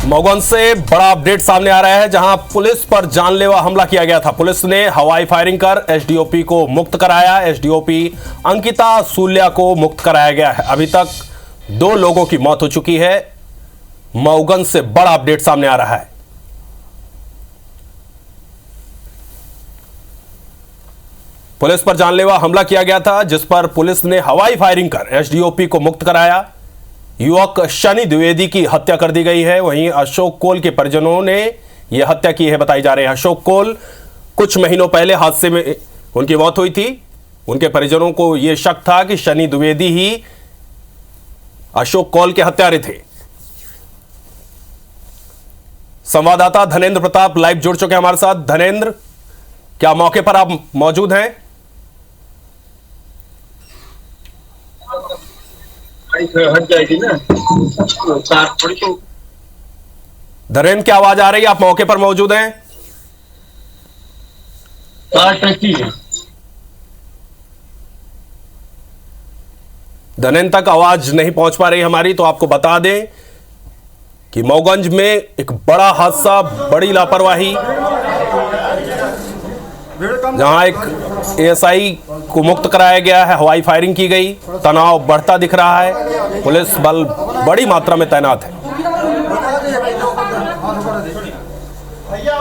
मऊगंज से बड़ा अपडेट सामने आ रहा है, जहां पुलिस पर जानलेवा हमला किया गया था। पुलिस ने हवाई फायरिंग कर एसडीओपी को मुक्त कराया। एसडीओपी अंकिता सूल्या को मुक्त कराया गया है। अभी तक 2 लोगों की मौत हो चुकी है। मऊगंज से बड़ा अपडेट सामने आ रहा है। पुलिस पर जानलेवा हमला किया गया था, जिस पर पुलिस ने हवाई फायरिंग कर एसडीओपी को मुक्त कराया। युवक शनि द्विवेदी की हत्या कर दी गई है। वहीं अशोक कोल के परिजनों ने यह हत्या की है बताई जा रही है। अशोक कोल कुछ महीनों पहले हादसे में उनकी मौत हुई थी। उनके परिजनों को यह शक था कि शनि द्विवेदी ही अशोक कोल के हत्यारे थे। संवाददाता धनेंद्र प्रताप लाइव जुड़ चुके हैं हमारे साथ। धनेंद्र, क्या मौके पर आप मौजूद हैं? हट जाएगी ना धरेन, क्या आवाज आ रही है? आप मौके पर मौजूद हैं? धनेन तक आवाज नहीं पहुंच पा रही हमारी, तो आपको बता दें कि मऊगंज में एक बड़ा हादसा, बड़ी लापरवाही, जहां एक एएसआई को मुक्त कराया गया है। हवाई फायरिंग की गई। तनाव बढ़ता दिख रहा है। पुलिस बल बड़ी मात्रा में तैनात है।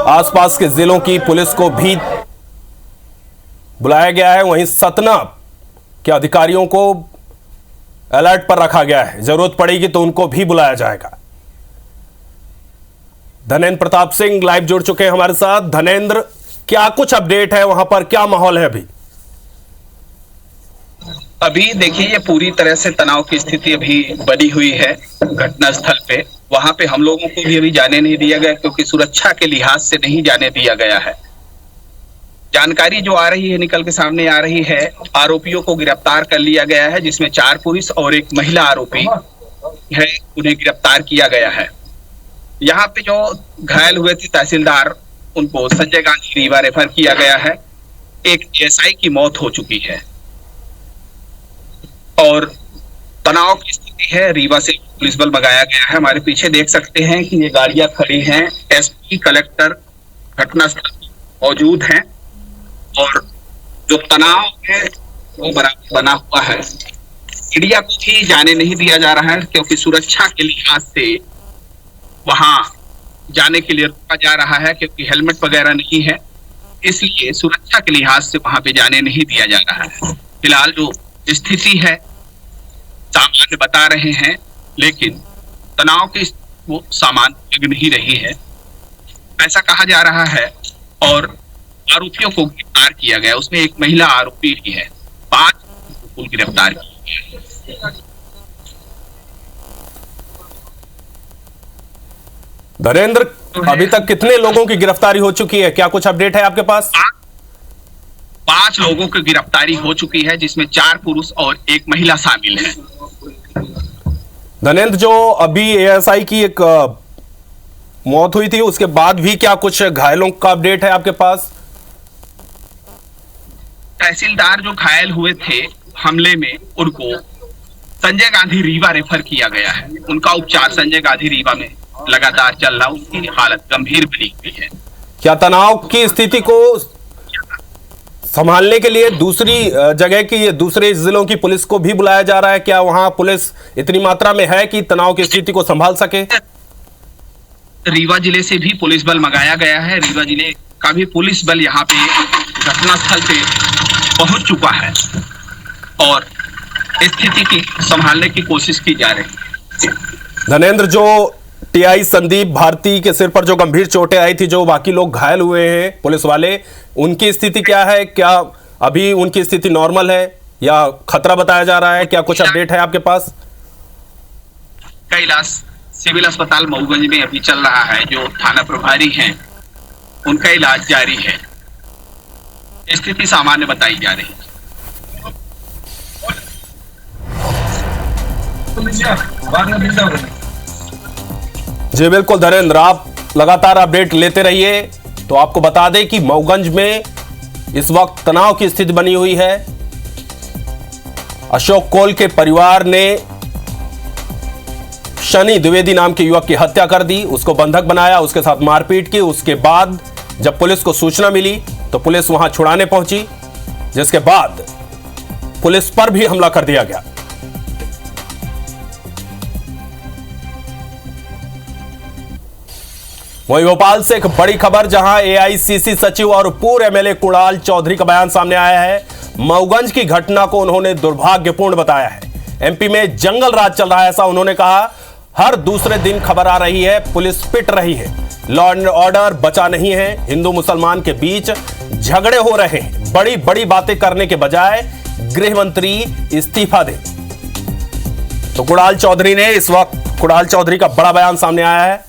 आसपास के जिलों की पुलिस को भी बुलाया गया है। वहीं सतना के अधिकारियों को अलर्ट पर रखा गया है। जरूरत पड़ेगी तो उनको भी बुलाया जाएगा। धनेंद्र प्रताप सिंह लाइव जुड़ चुके हैं हमारे साथ। धनेंद्र, क्या कुछ अपडेट है वहां पर? क्या माहौल है अभी देखिए, ये पूरी तरह से तनाव की स्थिति अभी बनी हुई है घटना स्थल पे। वहां पे हम लोगों को भी अभी जाने नहीं दिया गया, क्योंकि सुरक्षा के लिहाज से नहीं जाने दिया गया है। जानकारी जो आ रही है, निकल के सामने आ रही है, आरोपियों को गिरफ्तार कर लिया गया है, जिसमें 4 पुरुष और 1 महिला आरोपी है, उन्हें गिरफ्तार किया गया है। यहाँ पे जो घायल हुए थे तहसीलदार, उनको संजय गांधी रीवा रेफर किया गया है। एक एएसआई की मौत हो चुकी है और तनाव की स्थिति है। रीवा से पुलिस बल मंगाया गया है। हमारे पीछे देख सकते हैं कि ये गाड़ियां खड़ी हैं। एसपी, कलेक्टर घटनास्थल मौजूद हैं और जो तनाव है वो बराबर बना हुआ है। मीडिया को भी जाने नहीं दिया जा रहा है, क्योंकि सुरक्षा के लिहाज से वहां जाने के लिए रोका जा रहा है, क्योंकि हेलमेट वगैरह नहीं है। इसलिए सुरक्षा के लिहाज से वहां पे जाने नहीं दिया जा रहा है। फिलहाल जो स्थिति है सामान्य बता रहे हैं, लेकिन तनाव की वो सामान्य लग नहीं रही है, ऐसा कहा जा रहा है। और आरोपियों को गिरफ्तार किया गया, उसमें 1 महिला आरोपी भी है। 5 को गिरफ्तार किया गया। धनेंद्र, अभी तक कितने लोगों की गिरफ्तारी हो चुकी है? क्या कुछ अपडेट है आपके पास? 5 लोगों की गिरफ्तारी हो चुकी है, जिसमें 4 पुरुष और 1 महिला शामिल है। धनेंद्र, जो अभी एएसआई की एक मौत हुई थी, उसके बाद भी क्या कुछ घायलों का अपडेट है आपके पास? तहसीलदार जो घायल हुए थे हमले में, उनको संजय गांधी रीवा रेफर किया गया है। उनका उपचार संजय गांधी रीवा में लगातार चल रहा। उसकी हालत गंभीर बनी हुई है। क्या तनाव की स्थिति को संभालने के लिए दूसरी जगह की, दूसरे जिलों की पुलिस को भी बुलाया जा रहा है? क्या वहां पुलिस इतनी मात्रा में है कि तनाव की स्थिति को संभाल सके? रीवा जिले से भी पुलिस बल मंगाया गया है। रीवा जिले का भी पुलिस बल यहाँ पे घटनास्थल पे पहुंच चुका है और स्थिति की संभालने की कोशिश की जा रही है। धनेंद्र, जो टीआई संदीप भारती के सिर पर जो गंभीर चोटें आई थी, जो बाकी लोग घायल हुए हैं पुलिस वाले, उनकी स्थिति क्या है? क्या अभी उनकी स्थिति नॉर्मल है या खतरा बताया जा रहा है? क्या कुछ अपडेट है आपके पास? का इलाज सिविल अस्पताल मऊगंज में अभी चल रहा है। जो थाना प्रभारी हैं, उनका इलाज जारी है। स्थिति सामान्य बताई जा रही है। जी बिल्कुल धनेंद्र, आप लगातार अपडेट लेते रहिए। तो आपको बता दें कि मऊगंज में इस वक्त तनाव की स्थिति बनी हुई है। अशोक कोल के परिवार ने शनि द्विवेदी नाम के युवक की हत्या कर दी, उसको बंधक बनाया, उसके साथ मारपीट की। उसके बाद जब पुलिस को सूचना मिली तो पुलिस वहां छुड़ाने पहुंची, जिसके बाद पुलिस पर भी हमला कर दिया गया। वहीं भोपाल से एक बड़ी खबर, जहां एआईसीसी सचिव और पूर्व एमएलए कुणाल चौधरी का बयान सामने आया है। मऊगंज की घटना को उन्होंने दुर्भाग्यपूर्ण बताया है। एमपी में जंगल राज चल रहा है, ऐसा उन्होंने कहा। हर दूसरे दिन खबर आ रही है पुलिस पिट रही है, लॉ एंड ऑर्डर बचा नहीं है, हिंदू मुसलमान के बीच झगड़े हो रहे हैं। बड़ी बड़ी बातें करने के बजाय गृह मंत्री इस्तीफा दे। तो कुणाल चौधरी ने इस वक्त कुणाल चौधरी का बड़ा बयान सामने आया है।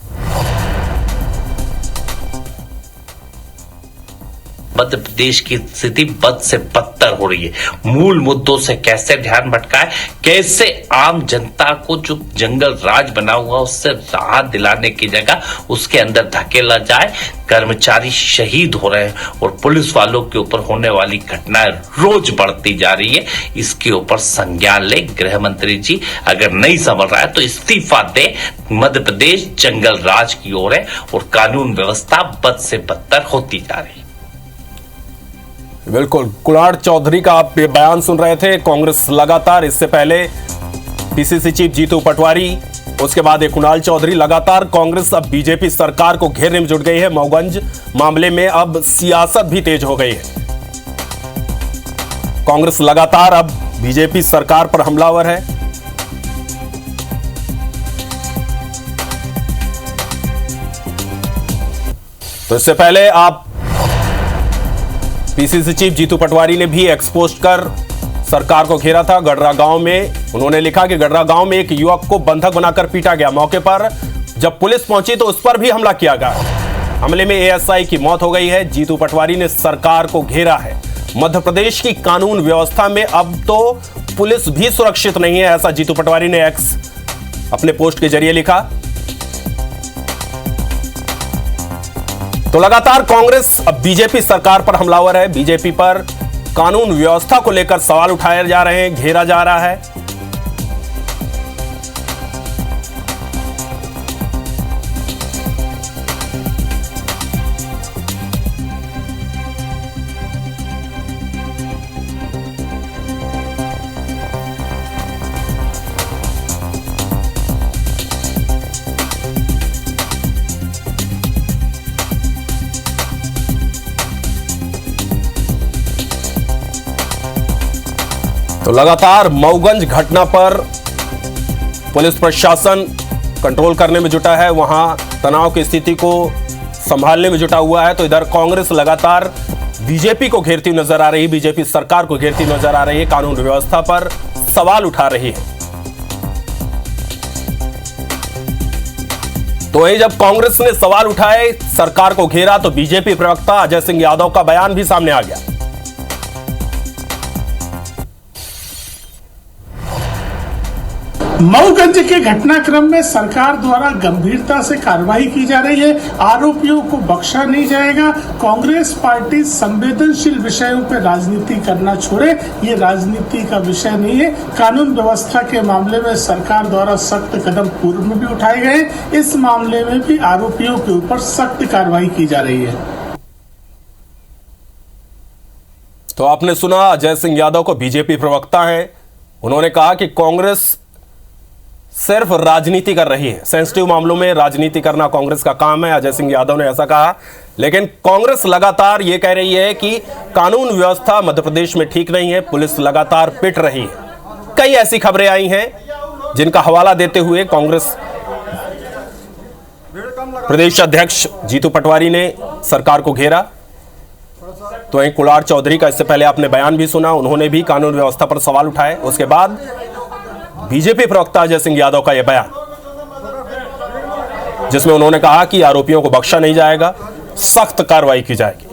मध्य प्रदेश की स्थिति बद से बदतर हो रही है। मूल मुद्दों से कैसे ध्यान भटकाए, कैसे आम जनता को जो जंगल राज बना हुआ उससे राहत दिलाने की जगह उसके अंदर धकेला जाए। कर्मचारी शहीद हो रहे हैं और पुलिस वालों के ऊपर होने वाली घटनाएं रोज बढ़ती जा रही है। इसके ऊपर संज्ञान ले गृह मंत्री जी, अगर नहीं संभल रहा है तो इस्तीफा दे। मध्य प्रदेश जंगल राज की ओर है और कानून व्यवस्था बद से बदतर होती जा रही है। बिल्कुल, कुणाल चौधरी का आप ये बयान सुन रहे थे। कांग्रेस लगातार, इससे पहले पीसीसी चीफ जीतू पटवारी, उसके बाद ये कुणाल चौधरी, लगातार कांग्रेस अब बीजेपी सरकार को घेरने में जुट गई है। मऊगंज मामले में अब सियासत भी तेज हो गई है। कांग्रेस लगातार अब बीजेपी सरकार पर हमलावर है। तो इससे पहले आप पीसीसी चीफ जीतू पटवारी ने भी एक्सपोज कर सरकार को घेरा था। गडरा गांव में उन्होंने लिखा कि गडरा गांव में एक युवक को बंधक बनाकर पीटा गया। मौके पर जब पुलिस पहुंची तो उस पर भी हमला किया गया। हमले में एएसआई की मौत हो गई है। जीतू पटवारी ने सरकार को घेरा है। मध्य प्रदेश की कानून व्यवस्था में अब तो पुलिस भी सुरक्षित नहीं है, ऐसा जीतू पटवारी ने एक्स अपने पोस्ट के जरिए लिखा। तो लगातार कांग्रेस अब बीजेपी सरकार पर हमलावर है। बीजेपी पर कानून व्यवस्था को लेकर सवाल उठाए जा रहे हैं, घेरा जा रहा है। तो लगातार मऊगंज घटना पर पुलिस प्रशासन कंट्रोल करने में जुटा है, वहां तनाव की स्थिति को संभालने में जुटा हुआ है। तो इधर कांग्रेस लगातार बीजेपी को घेरती नजर आ रही है, बीजेपी सरकार को घेरती नजर आ रही है, कानून व्यवस्था पर सवाल उठा रही है। तो वही जब कांग्रेस ने सवाल उठाए, सरकार को घेरा, तो बीजेपी प्रवक्ता अजय सिंह यादव का बयान भी सामने आ गया। मऊगंज के घटनाक्रम में सरकार द्वारा गंभीरता से कार्रवाई की जा रही है। आरोपियों को बख्शा नहीं जाएगा। कांग्रेस पार्टी संवेदनशील विषयों पर राजनीति करना छोड़े, ये राजनीति का विषय नहीं है। कानून व्यवस्था के मामले में सरकार द्वारा सख्त कदम पूर्व में भी उठाए गए। इस मामले में भी आरोपियों के ऊपर सख्त कार्रवाई की जा रही है। तो आपने सुना, अजय सिंह यादव को बीजेपी प्रवक्ता है, उन्होंने कहा कि कांग्रेस सिर्फ राजनीति कर रही है, सेंसिटिव मामलों में राजनीति करना कांग्रेस का काम है। अजय सिंह यादव ने ऐसा कहा। लेकिन कांग्रेस लगातार यह कह रही है कि कानून व्यवस्था मध्य प्रदेश में ठीक नहीं है, पुलिस लगातार पिट रही है। कई ऐसी खबरें आई हैं जिनका हवाला देते हुए कांग्रेस प्रदेश अध्यक्ष जीतू पटवारी ने सरकार को घेरा। तो वहीं कुणाल चौधरी का इससे पहले आपने बयान भी सुना, उन्होंने भी कानून व्यवस्था पर सवाल उठाए। उसके बाद बीजेपी प्रवक्ता अजय सिंह यादव का यह बयान, जिसमें उन्होंने कहा कि आरोपियों को बख्शा नहीं जाएगा, सख्त कार्रवाई की जाएगी।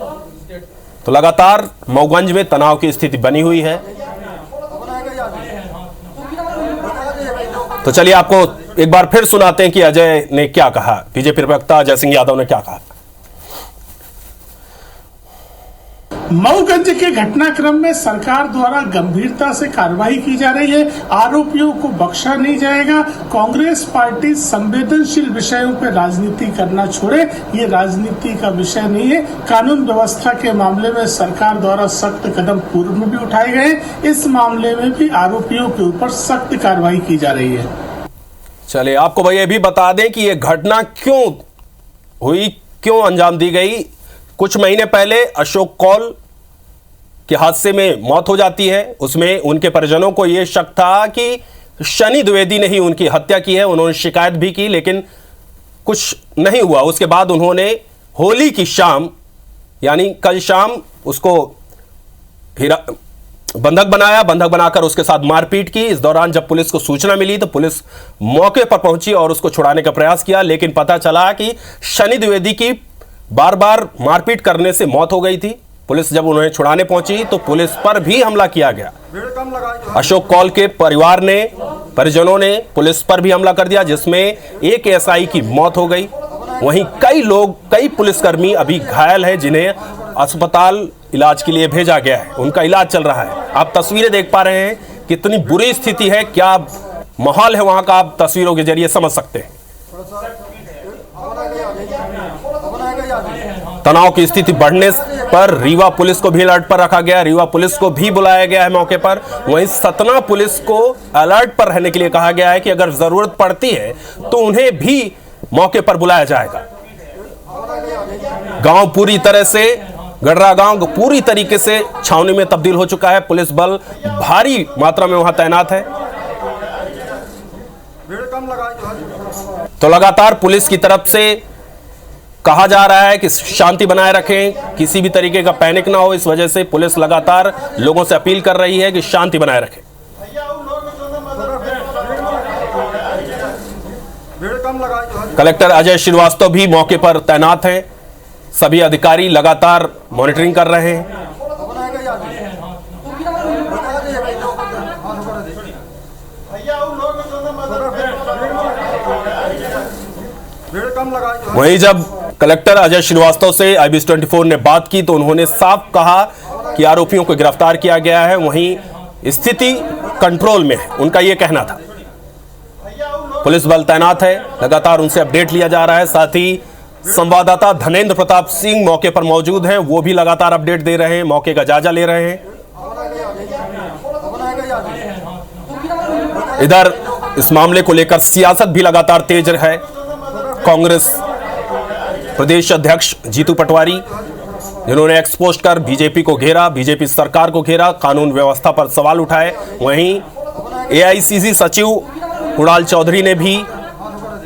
तो लगातार मऊगंज में तनाव की स्थिति बनी हुई है। तो चलिए आपको एक बार फिर सुनाते हैं कि अजय ने क्या कहा, बीजेपी प्रवक्ता अजय सिंह यादव ने क्या कहा। मऊगंज के घटनाक्रम में सरकार द्वारा गंभीरता से कार्रवाई की जा रही है। आरोपियों को बख्शा नहीं जाएगा। कांग्रेस पार्टी संवेदनशील विषयों पर राजनीति करना छोड़े, ये राजनीति का विषय नहीं है। कानून व्यवस्था के मामले में सरकार द्वारा सख्त कदम पूर्व में भी उठाए गए, इस मामले में भी आरोपियों के ऊपर सख्त कार्रवाई की जा रही है। चलिए, आपको भाई ये भी बता दें कि ये घटना क्यों हुई, क्यों अंजाम दी गई। कुछ महीने पहले अशोक कौल के हादसे में मौत हो जाती है। उसमें उनके परिजनों को यह शक था कि शनि द्विवेदी ने ही उनकी हत्या की है। उन्होंने शिकायत भी की, लेकिन कुछ नहीं हुआ। उसके बाद उन्होंने होली की शाम, यानी कल शाम, उसको बंधक बनाया। बंधक बनाकर उसके साथ मारपीट की। इस दौरान जब पुलिस को सूचना मिली तो पुलिस मौके पर पहुंची और उसको छुड़ाने का प्रयास किया, लेकिन पता चला कि शनि द्विवेदी की बार बार मारपीट करने से मौत हो गई थी। पुलिस जब उन्हें छुड़ाने पहुंची तो पुलिस पर भी हमला किया गया। अशोक कौल के परिजनों ने पुलिस पर भी हमला कर दिया, जिसमें एक एसआई की मौत हो गई। वहीं कई पुलिसकर्मी अभी घायल हैं, जिन्हें अस्पताल इलाज के लिए भेजा गया है। उनका इलाज चल रहा है। आप तस्वीरें देख पा रहे हैं, कितनी बुरी स्थिति है, क्या माहौल है वहां का, आप तस्वीरों के जरिए समझ सकते हैं। तनाव की स्थिति बढ़ने पर रीवा पुलिस को भी अलर्ट पर रखा गया। रीवा पुलिस को भी बुलाया गया है मौके पर। वहीं सतना पुलिस को अलर्ट पर रहने के लिए कहा गया है कि अगर जरूरत पड़ती है तो उन्हें भी मौके पर बुलाया जाएगा। गांव पूरी तरह से, गडरा गांव पूरी तरीके से छावनी में तब्दील हो चुका है। पुलिस बल भारी मात्रा में वहां तैनात है। तो लगातार पुलिस की तरफ से कहा जा रहा है कि शांति बनाए रखें, किसी भी तरीके का पैनिक ना हो। इस वजह से पुलिस लगातार लोगों से अपील कर रही है कि शांति बनाए रखें। कलेक्टर अजय श्रीवास्तव भी मौके पर तैनात हैं। सभी अधिकारी लगातार मॉनिटरिंग कर रहे हैं। वहीं जब कलेक्टर अजय श्रीवास्तव से IBS 24 ने बात की तो उन्होंने साफ कहा कि आरोपियों को गिरफ्तार किया गया है, वहीं स्थिति कंट्रोल में है, उनका यह कहना था। पुलिस बल तैनात है, लगातार उनसे अपडेट लिया जा रहा है। साथ ही संवाददाता धनेंद्र प्रताप सिंह मौके पर मौजूद हैं, वो भी लगातार अपडेट दे रहे हैं, मौके का जायजा ले रहे हैं। इधर इस मामले को लेकर सियासत भी लगातार तेज है। कांग्रेस प्रदेश अध्यक्ष जीतू पटवारी, जिन्होंने एक्सपोज कर बीजेपी को घेरा, बीजेपी सरकार को घेरा, कानून व्यवस्था पर सवाल उठाए। वहीं AICC सचिव कुणाल चौधरी ने भी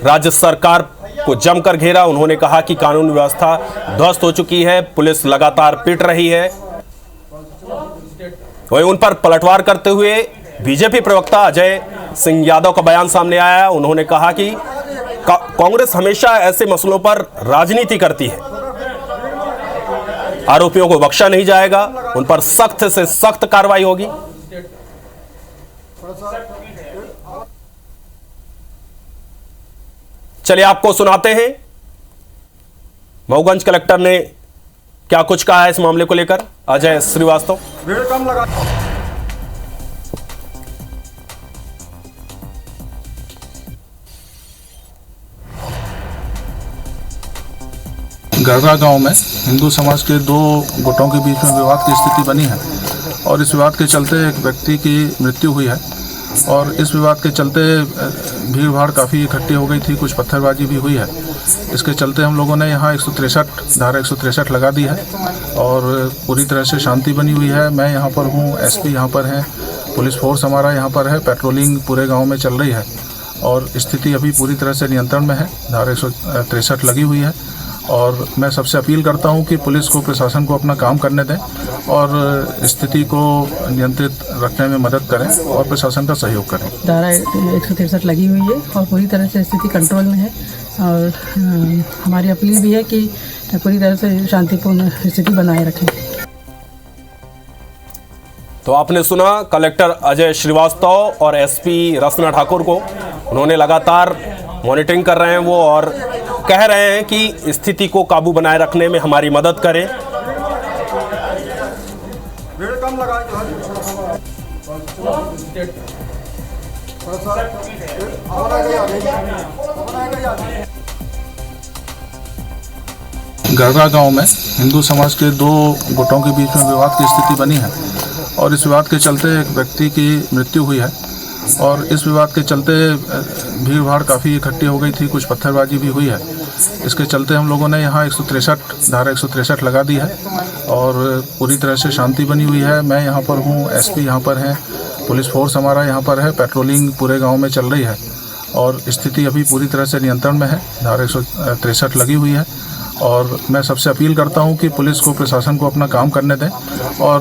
राज्य सरकार को जमकर घेरा। उन्होंने कहा कि कानून व्यवस्था ध्वस्त हो चुकी है, पुलिस लगातार पिट रही है। वहीं उन पर पलटवार करते हुए बीजेपी प्रवक्ता अजय सिंह यादव का बयान सामने आया। उन्होंने कहा कि कांग्रेस हमेशा ऐसे मसलों पर राजनीति करती है, आरोपियों को बख्शा नहीं जाएगा, उन पर सख्त से सख्त कार्रवाई होगी। चलिए आपको सुनाते हैं मऊगंज कलेक्टर ने क्या कुछ कहा है इस मामले को लेकर। अजय श्रीवास्तव। गडरा गांव में हिंदू समाज के दो गुटों के बीच में विवाद की स्थिति बनी है और इस विवाद के चलते एक व्यक्ति की मृत्यु हुई है और इस विवाद के चलते भीड़ भाड़ काफ़ी इकट्ठी हो गई थी, कुछ पत्थरबाजी भी हुई है। इसके चलते हम लोगों ने यहाँ धारा 163 लगा दी है और पूरी तरह से शांति बनी हुई है। मैं यहाँ पर हूँ, SP यहाँ पर है, पुलिस फोर्स हमारा यहाँ पर है, पेट्रोलिंग पूरे गाँव में चल रही है और स्थिति अभी पूरी तरह से नियंत्रण में है। धारा 163 लगी हुई है और मैं सबसे अपील करता हूं कि पुलिस को, प्रशासन को अपना काम करने दें और स्थिति को नियंत्रित रखने में मदद करें और प्रशासन का सहयोग करें। धारा 163 लगी हुई है और पूरी तरह से स्थिति कंट्रोल में है और हमारी अपील भी है कि पूरी तरह से शांतिपूर्ण स्थिति बनाए रखें। तो आपने सुना कलेक्टर अजय श्रीवास्तव और SP रसना ठाकुर को। उन्होंने लगातार मॉनिटरिंग कर रहे हैं वो और कह रहे हैं कि स्थिति को काबू बनाए रखने में हमारी मदद करें। गरगा गांव में हिंदू समाज के दो गुटों के बीच में विवाद की स्थिति बनी है और इस विवाद के चलते एक व्यक्ति की मृत्यु हुई है और इस विवाद के चलते भीड़ भाड़ काफ़ी इकट्ठी हो गई थी, कुछ पत्थरबाजी भी हुई है। इसके चलते हम लोगों ने यहाँ धारा 163 लगा दी है और पूरी तरह से शांति बनी हुई है। मैं यहाँ पर हूँ, एसपी यहाँ पर है, पुलिस फोर्स हमारा यहाँ पर है, पेट्रोलिंग पूरे गांव में चल रही है और स्थिति अभी पूरी तरह से नियंत्रण में है। धारा 163 लगी हुई है और मैं सबसे अपील करता हूं कि पुलिस को, प्रशासन को अपना काम करने दें और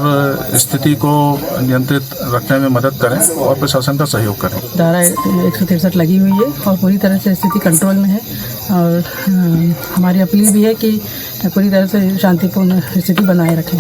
स्थिति को नियंत्रित रखने में मदद करें और प्रशासन का सहयोग करें। धारा 163 लगी हुई है और पूरी तरह से स्थिति कंट्रोल में है और हमारी अपील भी है कि पूरी तरह से शांतिपूर्ण स्थिति बनाए रखें।